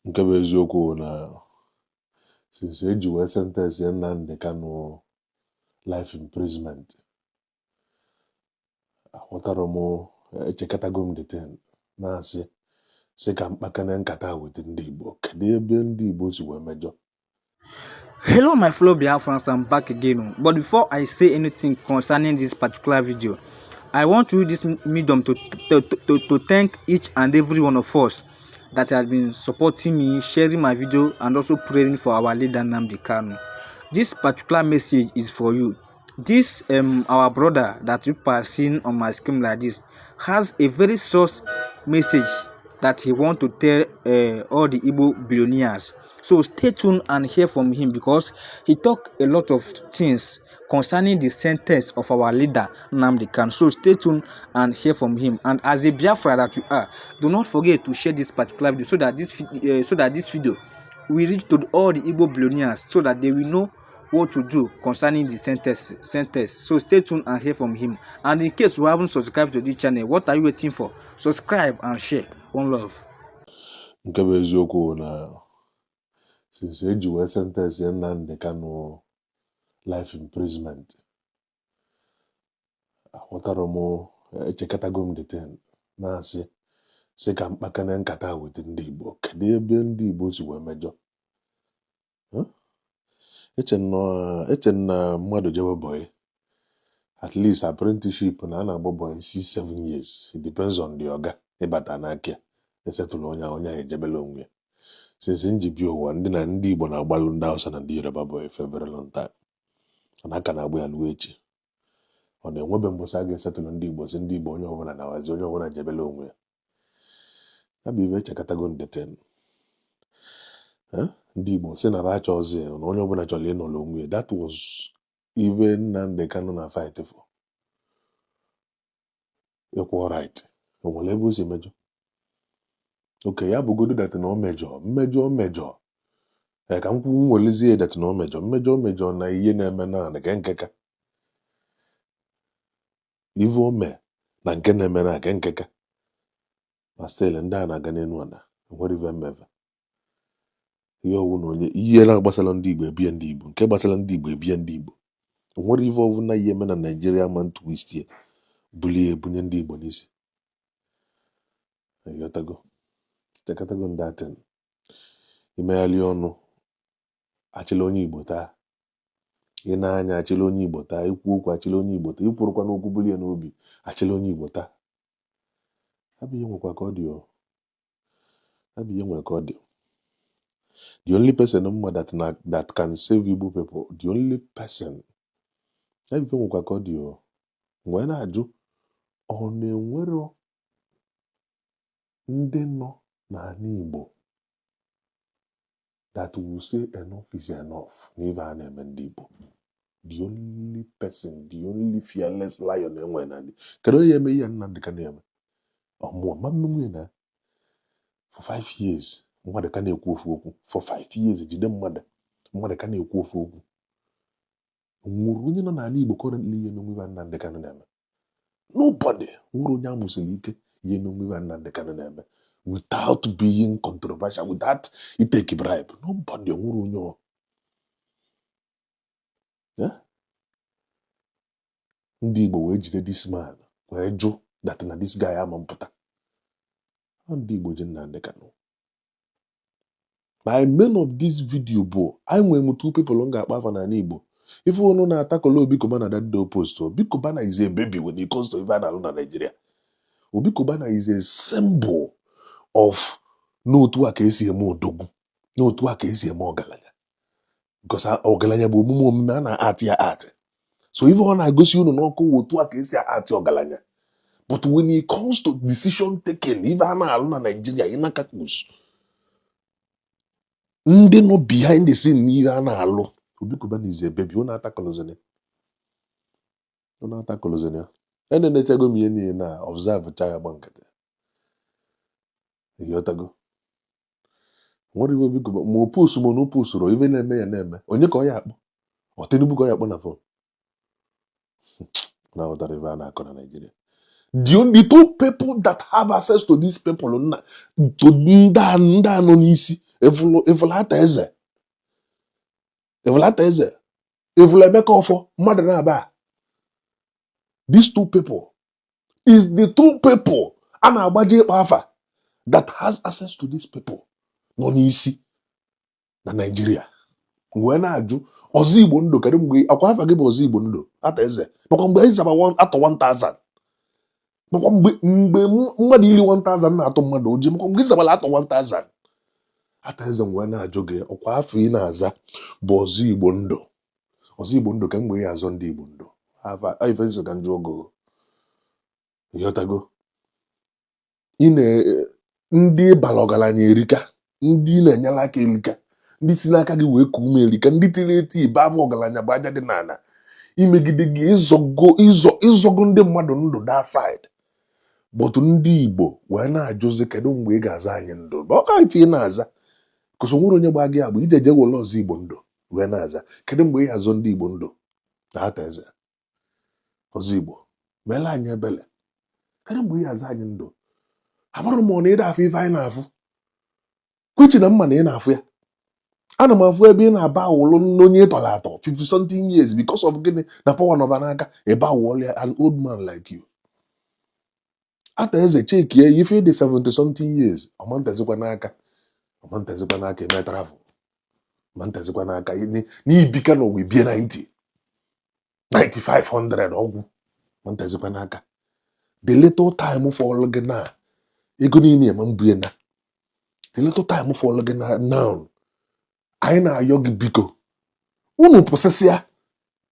nke bụ eziokwu na since eji wee sentence ya Nnamdi Kanu life imprisonment, aghọtara m, echekọtago m the thing na-asị sị ka mkpakana nkata wit ndị Igbo, kedu ebe ndị Igbo si wee mejọ? Hello my fellow Biafrans, I'm back again. But before I say anything concerning this particular video, I want to use this medium to thank each and every one of us that has been supporting me, sharing my video, and also praying for our leader Nnamdi Kanu. This particular message is for you. This our brother that you are seeing on my screen like this has a very short message that he want to tell all the Igbo billionaires. So stay tuned and hear from him, because he talk a lot of things concerning the sentence of our leader Nnamdi Kanu. So stay tuned and hear from him. And as a Biafra that you are, do not forget to share this particular video so that this video will reach to all the Igbo billionaires, so that they will know what to do concerning the sentence. So stay tuned and hear from him. And in case you haven't subscribed to this channel, what are you waiting for? Subscribe and share. One love. Nke bụ eziokwu na since eji wee sentence ya Nnamdi Kanu life imprisonment, aghọtara m, echekọtago m the thing na-asị sị ka mkpakana nkata wit ndị Igbo, kedu ebe ndị Igbo si wee mejọ? Eche na mmadụ jewe boy, at least apprenticeship na a na-agba boy 6-7 years, it depends on the oga ịbata n'aka ya, esetụlụ onye ejebela onwe ya. Since njibi ụwa ndị Igbo na-agbalụ ndị Hausa na ndị Yoruba boy for a very long time, na aka na-agba ya luo echi. Ọ na-enwebe mbọsị a ga-esetụlụ ndị Igbo si ndị Igbo onye ọbụla na-awazi onye ọbụla jebela onwe ya. Ya bụ ibe echekọtago ndị ten ndị Igbo si na ba achọzi na onye ọbụla chọrọ ịnọrọ onwe ya. That was even Nnamdi Kanu na fight for equal right. O nwere ebe o si mejọ? Okay, ya bụgodu that na o mejọ ka m kwuo nwelezie that na o mejọ na ihe na-eme na nkeka ive ome na nke na-eme na nkeka, ma still ndị a na-aga n'elu ana nwere ive mmeve. Ihe ọwụ na onye ihe na-agbasara ndị Igbo ebie ndị Igbo, nke gbasara ndị Igbo ebie ndị Igbo. O nwere ive ọwụ na ihe eme na Nigeria man twist ye bulie ebunye ndị Igbo n'isi. Chekatago ndị aten imeghalị ọnụ achịla onye Igbo taa, ị na-anya achịla onye Igbo taa, ikwu okwu achịla onye Igbo taa, ikwurukwa n'okwu bulie n'obi achịla onye Igbo taa. Abụ ihe nwekwa ka ọ dị. Abụ ihe nwere ka ọ dị. The only person that can save Igbo people, the only person. Abụ ihe nwekwa ka ọ dị. Mgbe na-ajụ ọ na-enwero ndị nọ n'ala Igbo that will say enough is enough n'ive a na-eme ndị Igbo. The only person, the only fearless lion enwe na ndị. Kedu onye eme ihe Nnamdi Kanu eme? Ọmụọ mama nwunye na for 5 years mmadụ ka na-ekwu ofu okwu. For 5 years jide mmadụ ka na-ekwu ofu okwu. Nwụrụ onye nọ n'ala Igbo currently ihe emenwe Nnamdi Kanu na-eme? Nobody. Nwụrụ onye amụsịrị ike ihe emenwe Nnamdi Kanu na-eme without being controversial, without itake bribe. Nobody. Nwụrụ onye ọ. Ndị Igbo wee jide this man wee jụ that na this guy ama mpụta. Ndị Igbo ji Nnamdi Kanu. My main of this video bụ anyị nwere 2 people m ga-akpa afa n'ala Igbo. If unu na-atakọla Obi Kubana that day post, Obi Kubana is a baby when it comes to even alone na Nigeria. Obi Kubana is a symbol of n'otu a ka esi eme odogwu, n'otu a ka esi eme ọgaranya. Because ọgaranya bụ omume a na-atị ya atị. So if ọ na-agosi unu n'ọkụ otu a ka esi atị ọgaranya. But when it comes to decision taking, if a na-alụ na Nigeria, ị na-akakus ndị nọ behind the scene n'ihe a na-alụ. Obi Kubana is a baby. Ọ na-atakolozene ya. Ene na-echego m ihe niile na observe chaya gba nkata. Ịghọtago? Nwere iwe Obi Kubana ma o post ma no post ro ive na-eme ya na-eme. Onye ka ọ ya akpọ? Ọ Tinubu ka ọ ya akpọ na phone. Na ọtara ive a na-akọ na Nigeria. The only 2 people that have access to these people to ndị anọ n'isi Evulata eze. Evulata eze. Emeka Ofo, mmadụ na-aba. These two people is the two people a na-agbaji ịkpa afa that has access to these people nọ n'isi na Nigeria. Wee na-ajụ ọzọ Igbo ndụ kedu mgbe akwa afa gị bụ ọzọ Igbo ndụ ata eze nakwa mgbe ịzaba atọ 1000 nakwa mgbe mmadụ ili 1000 na-atụ mmadụ oji makwa mgbe ịzabala atọ 1000 ata eze wee na-ajụ gị ọkwa afọ ị na-aza bụ ọzọ Igbo ndụ. Ọzọ Igbo ndụ ka mgbe ya azọ ndị Igbo ndụ ife nsị ka njụ ogo ịghọtago ndị bara ọgaranya erika, ndị na-enyere aka erika, ndị si n'aka gị wee ka ume erika, ndị tiri eti ibe afọ ọgaranya bụ aja dị n'ala imegide gị ịzọgo ndị mmadụ ndụ that side. But ndị Igbo wee na-ajụzi kedu mgbe ị ga-aza anyị ndụ ọ ka ife ị na-aza kụsọ nwere onye gba gị agbụ ije wele ọzọ Igbo ndụ wee na-aza kedu mgbe ị azọ ndị Igbo ndụ na-ata eze ọzọ Igbo meela anyị ebele kedu mgbe ị aza anyị ndụ abụrụ m na ị na-afụ ife anyị na-afụ kwichi na mma na ị na-afụ ya ana m afụ ebe ị na-aba awụlụ n'onye ịtọrọ atọ 50 something years because of gịnị na power nọba n'aka ebe awụọlụ an old man like you. Ata eze chekie ife dị 70 something years ọmantezikwa n'aka eme travel ọmantezikwa n'aka n'ibika na owe bie 9500 ọgwụ ọmantezikwa n'aka the little time fọlụ gị na ego niile eme mbue na the little time fọlụ gị na now anyị na-ayọ gị biko unu pụsịsịa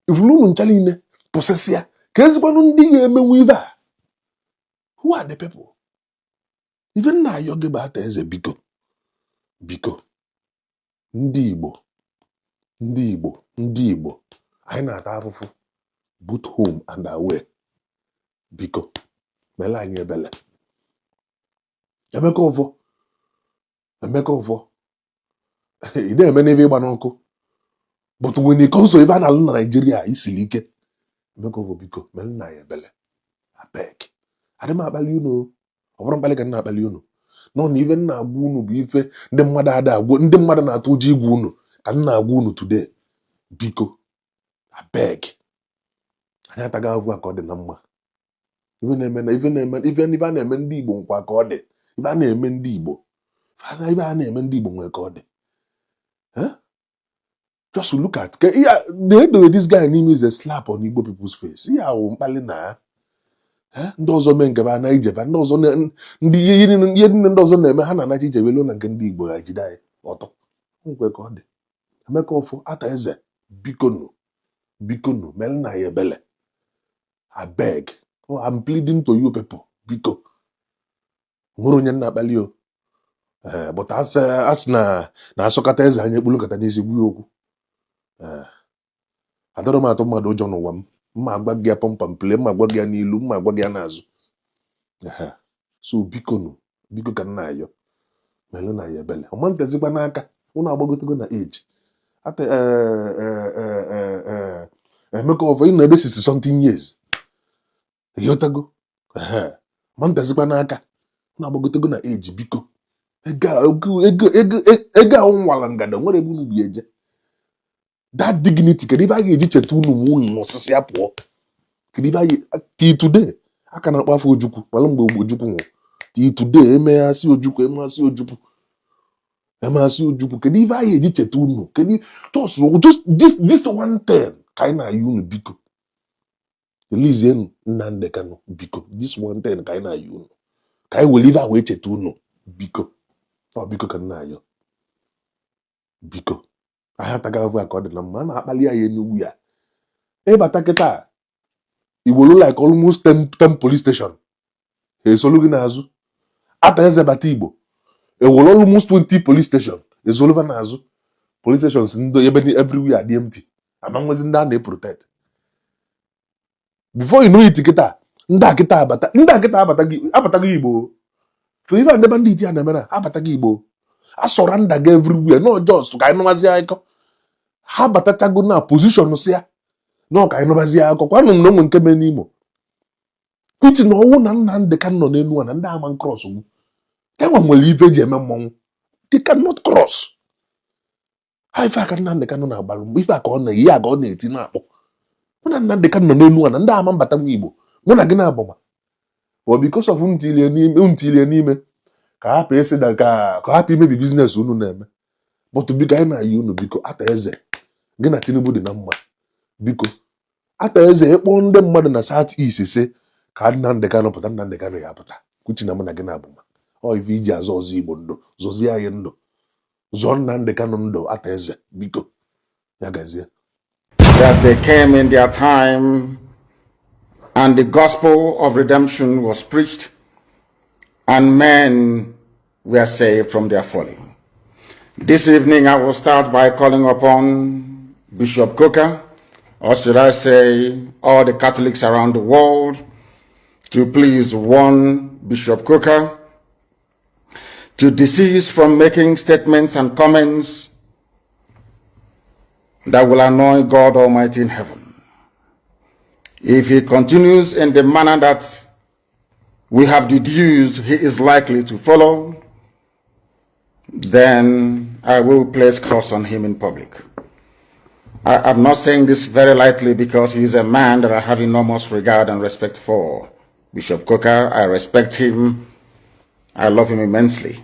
ivulu unu ncha niile pụsịsịa ka ezigbanụ ndị ga-emenwu ibe a. Who are the people? Even na-ayọ gị bụ ata eze biko ndị Igbo anyị na-ata afụfụ both home and away biko meela anyị ebele. Emeka Ofo ị na-eme n'ebe ịgba n'ọkụ but when it comes to ebe a na-alụ na Nigeria isiri ike. Emeka Ofo biko meela na anyị ebele abeg adị m akpali unu ọ bụrụ mkpali ka m na-akpali unu nọ na ife na-agwa unu bụ ife ndị mmadụ agwụ ndị mmadụ na-atụ ụjọ igwu unu ka m na-agwa unu today biko abeg anyị ataghị avụ ka ọ dị na mma ife a na-eme ndị Igbo nkwa ka ọ dị ife a na-eme ndị Igbo nwee ka ọ dị. Just look at this guy name is a slap on Igbo people's face. Ihe ahụ mkpali na ndị ọzọ mee ngaba na ijeba ndị ọzọ ihe ndị ọzọ na-eme ha na-anacha ijebe elu na nke ndị Igbo ha jide anyị ọtọ nkwe ka ọ dị. Emeka Ofo ata eze bikonu mere na ya ebele abeg I'm pleading to you people biko nwere onye na-akpali o but asị na-asọkata eze anya ekpulukata n'isi gbuo okwu adọrọ m atụ mmadụ ụjọ n'ụwa m mma agwa gị ya pọmpam plee mma agwa gị ya n'ilu mma agwa gị ya n'azụ so biko ka m na-ayọ melụ na ya ebele ọma ntezikwa n'aka ụnụ agbagotego na age Emeka Ofo ị na-ebe 60 something years ịghọtago ma ntezikwa n'aka ụnụ agbagotego na age biko ego ahụ nwala ngada nwere ebe unu bi eje that dignity kedu ife a ga-eji cheta unu ma unu n'osisi ya pụọ kedu ife anyị till today aka na-akpọ afọ Ojukwu mara mgbe Ojukwu nwụrụ till today emeghasị Ojukwu kedu ife anyị eji cheta unu kedu just this one thing ka anyị na-ayọ unu biko elizienu Nnamdi Kanu biko this one thing ka anyị na-ayọ unu ka anyị were ife a wee cheta unu biko biko ka m na-ayọ biko ahịa taga avụ ka ọ dị na mma a na-akpali ya Enugu ya ịbata kịta Igbo like almost 10 police station esolu gị n'azụ ata eze bata Igbo ewere almost 20 police station esolu n'azụ police stations ndị ebe everywhere dị empty ama nwezi ndị a na-protect before you know it kịta ndị akịta abata gị Igbo so ife ndị bandit ya na-eme na abata gị Igbo asọra nda gị everywhere no just ka anyị nụwazi akụkọ ha batachago na position si ya na ka anyị nụwazi akụkọ kwanụ m na onwe nke mee n'Imo kwuchi na ọnwụ na Nnamdi Kanu nọ n'elu na ndị ama cross ugwu enwe nwere ife eji eme mmọnwụ They cannot cross. If I can the canon about if I can ya go na eti na akpọ. When the canon no one and I'm bata Igbo. When I gonna aboma. But because of until n'ime ka hapụ esi da ka hapụ imebi business unu na-eme. But biko anyị na-ayị unu biko ata eze gị na Tinubu dị na mma biko ata eze ịkpọ ndị mmadụ na South East se ka Nnamdi Kanu pụta Nnamdi Kanu ya pụta kuchi na mụ na gị na-abụma ọ ife iji azọ ọzọ Igbo ndụ zọzie anyị ndụ zọọ Nnamdi Kanu ndụ ata eze biko ya gazie. That they came in their time and the gospel of redemption was preached and men were saved from their folly. This evening I will start by calling upon Bishop Coker, or should I say all the Catholics around the world, to please warn Bishop Coker to desist from making statements and comments that will annoy God Almighty in heaven. If he continues in the manner that we have deduced he is likely to follow, then I will place curse on him in public. I'm not saying this very lightly because he is a man that I have enormous regard and respect for. Bishop Coker, I respect him. I love him immensely.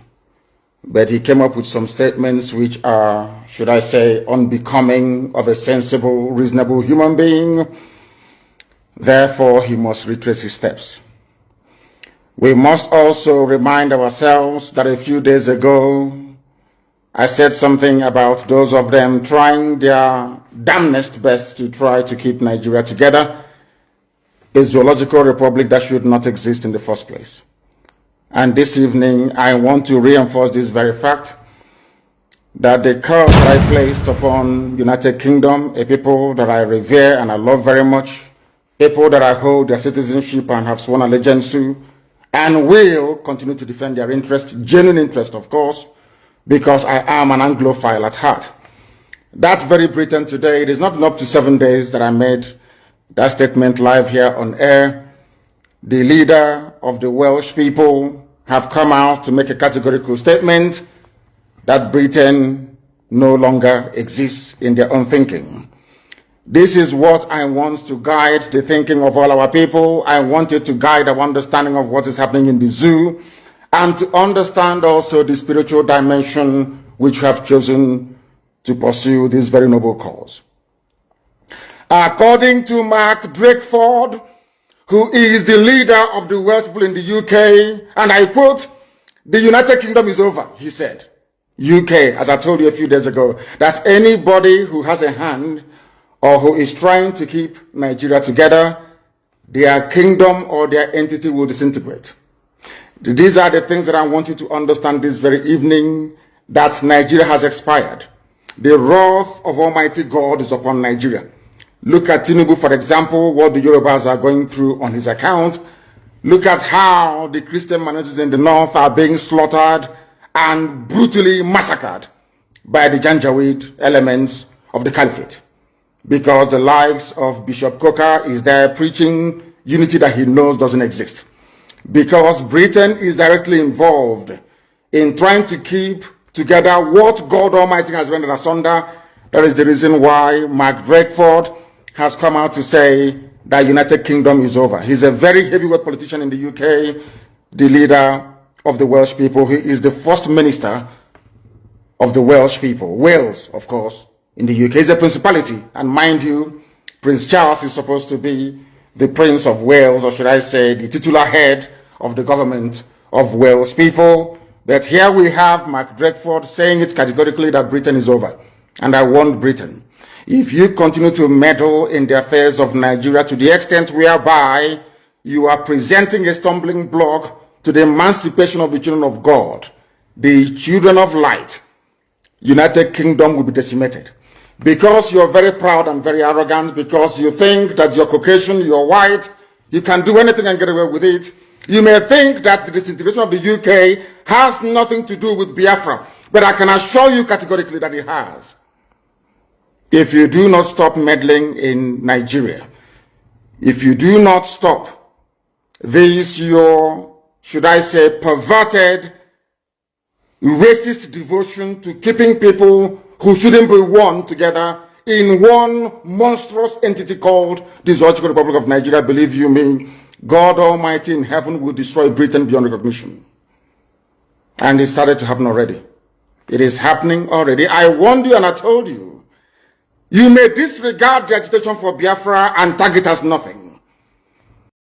But he came up with some statements which are, should I say, unbecoming of a sensible, reasonable human being. Therefore, he must retrace his steps. We must also remind ourselves that a few days ago, I said something about those of them trying their damnedest best to try to keep Nigeria together, a zoological republic that should not exist in the first place. And this evening, I want to reinforce this very fact that the curse that I placed upon United Kingdom, a people that I revere and I love very much, people that I hold their citizenship and have sworn allegiance to, and will continue to defend their interest, genuine interest, of course, because I am an Anglophile at heart. That very Britain today, it is not been up to 7 days that I made that statement live here on air. The leader of the Welsh people have come out to make a categorical statement that Britain no longer exists in their own thinking. This is what I want to guide the thinking of all our people. I want it to guide our understanding of what is happening in the zoo and to understand also the spiritual dimension which we have chosen to pursue this very noble cause. According to Mark Drakeford, who is the leader of the Welsh people in the UK, and I quote, "The United Kingdom is over," he said. UK, as I told you a few days ago, that anybody who has a hand or who is trying to keep Nigeria together, their kingdom or their entity will disintegrate. These are the things that I want you to understand this very evening, that Nigeria has expired. The wrath of Almighty God is upon Nigeria. Look at Tinubu, for example, what the Yorubas are going through on his account. Look at how the Christian minorities in the north are being slaughtered and brutally massacred by the Janjaweed elements of the caliphate. Because the likes of Bishop Coker is there preaching unity that he knows doesn't exist. Because Britain is directly involved in trying to keep together what God Almighty has rendered asunder. That is the reason why Mark Drakeford has come out to say that United Kingdom is over. He's a very heavyweight politician in the UK, the leader of the Welsh people. He is the first minister of the Welsh people. Wales, of course, in the UK is a principality. And mind you, Prince Charles is supposed to be the Prince of Wales, or should I say the titular head of the government of Wales people. But here we have Mark Drakeford saying it categorically that Britain is over. And I warn Britain, if you continue to meddle in the affairs of Nigeria to the extent whereby you are presenting a stumbling block to the emancipation of the children of God, the children of light, United Kingdom will be decimated. Because you're very proud and very arrogant, because you think that you're Caucasian, you're white, you can do anything and get away with it. You may think that the disintegration of the UK has nothing to do with Biafra, but I can assure you categorically that it has. If you do not stop meddling in Nigeria, if you do not stop this, your, should I say, perverted racist devotion to keeping people who shouldn't be one together in one monstrous entity called the Zoological Republic of Nigeria. Believe you me, God Almighty in heaven will destroy Britain beyond recognition. And it started to happen already. It is happening already. I warned you and I told you, you may disregard the agitation for Biafra and tag it as nothing.